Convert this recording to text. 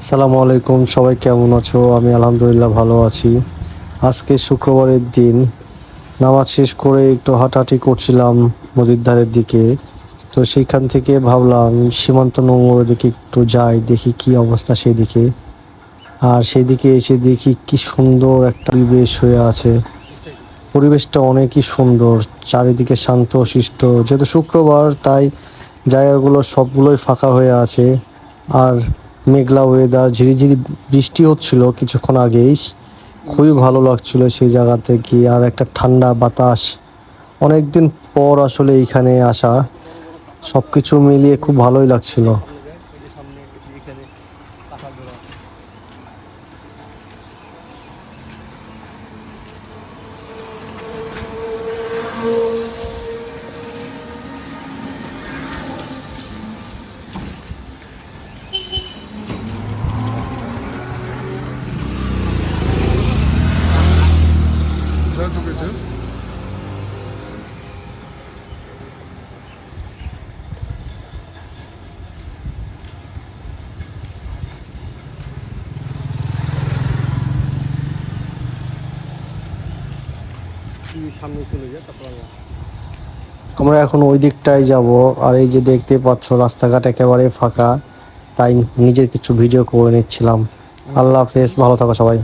আসসালামু আলাইকুম, সবাই কেমন আছো? আমি আলহামদুলিল্লাহ ভালো আছি। আজকে শুক্রবারের দিন, নামাজ শেষ করে একটু হাঁটাহাঁটি করছিলাম নদীর ধারের দিকে। তো সেইখান থেকে ভাবলাম সীমান্ত নোংরের দিকে একটু যাই, দেখি কি অবস্থা সেদিকে। আর সেদিকে এসে দেখি কি সুন্দর একটা পরিবেশ হয়ে আছে। পরিবেশটা অনেকই সুন্দর, চারিদিকে শান্ত শিষ্ট। যেহেতু শুক্রবার, তাই জায়গাগুলো সবগুলোই ফাঁকা হয়ে আছে। আর মেঘলা ওয়েদার, ঝিরিঝিরি বৃষ্টি হচ্ছিল কিছুক্ষণ আগেই। খুবই ভালো লাগছিল সেই জায়গাতে গিয়ে, আর একটা ঠান্ডা বাতাস। অনেকদিন পর আসলে এইখানে আসা, সব কিছু মিলিয়ে খুব ভালোই লাগছিল। আমরা এখন ওই দিকটায় যাব। আর এই যে দেখতে পাচ্ছ রাস্তাঘাট একেবারে ফাঁকা, তাই নিজের কিছু ভিডিও করে নিচ্ছিলাম। আল্লাহ হাফেজ, ভালো থাকো সবাই।